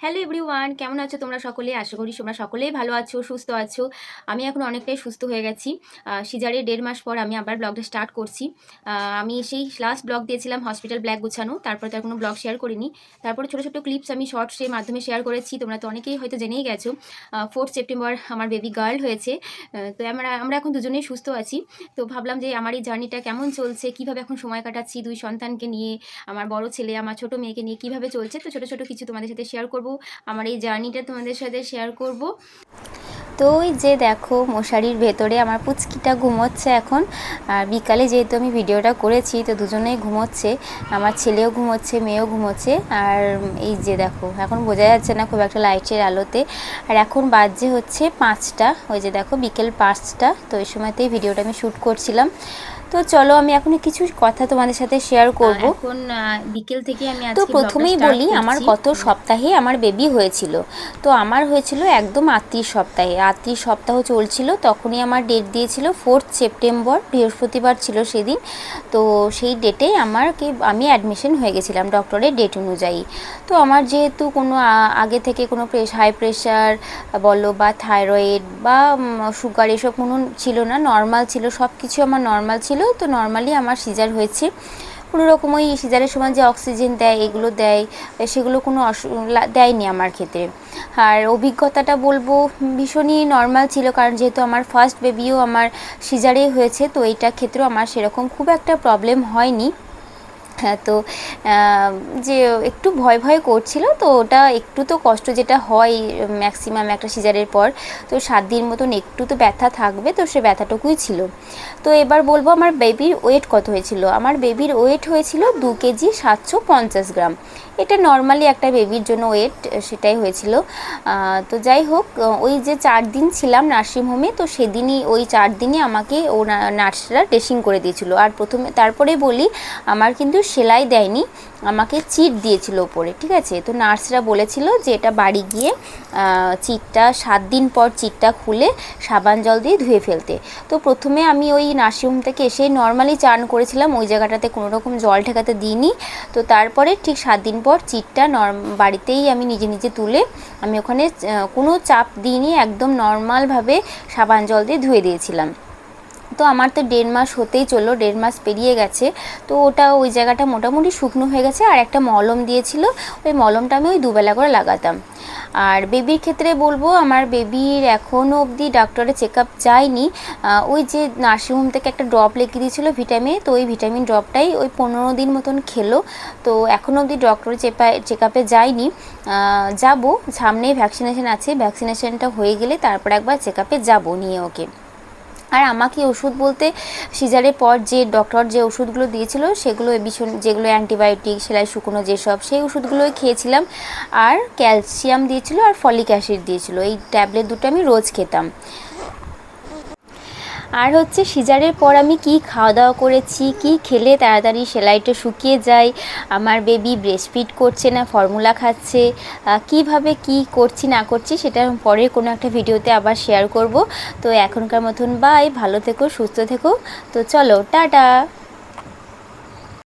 Hello everyone, কেমন আছো তোমরা সকলে? আশা করি তোমরা সকলেই ভালো আছো, সুস্থ আছো। আমি এখন অনেকটাই সুস্থ হয়ে গেছি। সিজারের 1.5 মাস পর আমি আবার ব্লগটা স্টার্ট করছি। আমি সেই লাস্ট ব্লগ দিয়েছিলাম হসপিটাল ব্যাগ গোছানো, তারপরে তো আর কোনো ব্লগ শেয়ার করিনি। তারপরে ছোটো ছোটো ক্লিপস আমি শর্টসের মাধ্যমে শেয়ার করেছি, তোমরা তো অনেকেই হয়তো জেনেই গেছো। 4 সেপ্টেম্বর আমার বেবি গার্ল হয়েছে। তো আমরা এখন দুজনেই সুস্থ আছি। তো ভাবলাম যে আমার এই জার্নিটা কেমন চলছে, কীভাবে এখন সময় কাটাচ্ছি 2 সন্তানকে নিয়ে, আমার বড় ছেলে, আমার ছোটো মেয়েকে নিয়ে কীভাবে চলছে। তো ছোটো ছোটো কিছু তোমাদের সাথে শেয়ার করবো, আমার এই জার্নিটা তোমাদের সাথে শেয়ার করব। তো ওই যে দেখো মশারির ভেতরে আমার পুচকিটা ঘুমোচ্ছে এখন। আর বিকালে যেহেতু আমি ভিডিওটা করেছি তো দুজনেই ঘুমোচ্ছে, আমার ছেলেও ঘুমোচ্ছে, মেয়েও ঘুমোচ্ছে। আর এই যে দেখো এখন বোঝা যাচ্ছে না খুব একটা লাইটের আলোতে। আর এখন বাজে হচ্ছে 5টা, ওই যে দেখো বিকেল 5টা। তো এই সময়তেই ভিডিওটা আমি শ্যুট করছিলাম। তো চলো আমি এখন কিছু কথা তোমাদের সাথে শেয়ার করব। এখন বিকেল থেকে আমি তো প্রথমেই বলি আমার গত সপ্তাহে আমার বেবি হয়েছিল। তো আমার হয়েছিল একদম 38 সপ্তাহে, 38 সপ্তাহ চলছিল, তখনই আমার ডেট দিয়েছিল 4 সেপ্টেম্বর, বৃহস্পতিবার ছিল সেদিন। তো সেই ডেটেই আমি অ্যাডমিশন হয়ে গেছিলাম ডক্টরের ডেট অনুযায়ী। তো আমার যেহেতু কোনো আগে থেকে কোনো হাই প্রেশার বলো বা থাইরয়েড বা সুগার এসব কোনো ছিল না, নর্মাল ছিল, সব কিছু আমার নর্মাল ছিল। তো নর্মালি আমার সিজার হয়েছে। কোনো রকম ওই সিজারের সময় যে অক্সিজেন দেয় এগুলো দেয়, সেগুলো কোনো দেয়নি আমার ক্ষেত্রে। আর অভিজ্ঞতাটা বলবো ভীষণই নর্মাল ছিল, কারণ যেহেতু আমার ফার্স্ট বেবিও আমার সিজারেই হয়েছে, তো এইটার ক্ষেত্রেও আমার সেরকম খুব একটা প্রবলেম হয়নি। হ্যাঁ, তো যে একটু ভয় ভয় করছিল, তো ওটা একটু তো কষ্ট যেটা হয় ম্যাক্সিমাম একটা সিজারের পর, তো 7 দিন মতন একটু তো ব্যথা থাকবে, তো সে ব্যথাটুকুই ছিল। তো এবার বলবো আমার বেবির ওয়েট কত হয়েছিল। আমার বেবির ওয়েট হয়েছিল 2 কেজি 750 গ্রাম। এটা নর্মালি একটা বেবির জন্য ওয়েট, সেটাই হয়েছিল। তো যাই হোক, ওই যে 4 দিন ছিলাম নার্সিংহোমে, তো সেদিনই ওই 4 দিনই আমাকে নার্সরা ড্রেসিং করে দিয়েছিল। আর তারপরে বলি আমার কিন্তু সেলাই দেয়নি, আমাকে চিট দিয়েছিল ওপরে, ঠিক আছে। তো নার্সরা বলেছিল যে এটা বাড়ি গিয়ে চিটটা 7 দিন পর চিটটা খুলে সাবান জল দিয়ে ধুয়ে ফেলতে। তো প্রথমে আমি ওই নার্সিংহোম থেকে এসেই নর্মালি চান করেছিলাম, ওই জায়গাটাতে কোনো রকম জল ঠেকাতে দিইনি। তো তারপরে ঠিক 7 দিন পর চিটটা বাড়িতেই আমি নিজে নিজে তুলে আমি ওখানে কোনো চাপ দিইনি, একদম নর্মালভাবে সাবান জল দিয়ে ধুয়ে দিয়েছিলাম। তো আমার তো 1.5 মাস হতেই চললো, 1.5 মাস পেরিয়ে গেছে। তো ওই জায়গাটা মোটামুটি শুকনো হয়ে গেছে। আর একটা মলম দিয়েছিল, ওই মলমটা আমি ওই 2 বেলা করে লাগাতাম। আর বেবির ক্ষেত্রে বলবো আমার বেবির এখনও অবধি ডক্টরের চেক আপ যায়নি। ওই যে নার্সিংহোম থেকে একটা ড্রপ লিখে দিয়েছিল ভিটামিন, তো ওই ভিটামিন ড্রপটাই ওই 15 দিন মতন খেলো। তো এখনও অবধি ডক্টরের চেক আপে যায়নি। যাবো, সামনেই ভ্যাকসিনেশন আছে, ভ্যাকসিনেশনটা হয়ে গেলে তারপর একবার চেক আপে যাবো নিয়ে ওকে। আর আমাকে ওষুধ বলতে সিজারের পর যে ডক্টর যে ওষুধগুলো দিয়েছিল সেগুলো ভীষণ, যেগুলো অ্যান্টিবায়োটিক, সেলাই শুকনো যেসব, সেই ওষুধগুলোই খেয়েছিলাম। আর ক্যালসিয়াম দিয়েছিল আর ফলিক অ্যাসিড দিয়েছিল, এই ট্যাবলেট দুটো আমি রোজ খেতাম। আর হচ্ছে সিজারের পর আমি কি খাওয়া দাওয়া করেছি, কি খেলে তাড়াতাড়ি সেলাইটা শুকিয়ে যায়, আমার বেবি ব্রেস্টফিড করছে না ফর্মুলা খাচ্ছে, কিভাবে কি করছি না করছি সেটা পরের কোনো একটা ভিডিওতে আবার শেয়ার করব। তো এখনকার মতন বাই, ভালো থেকো, সুস্থ থেকো। তো চলো টাটা।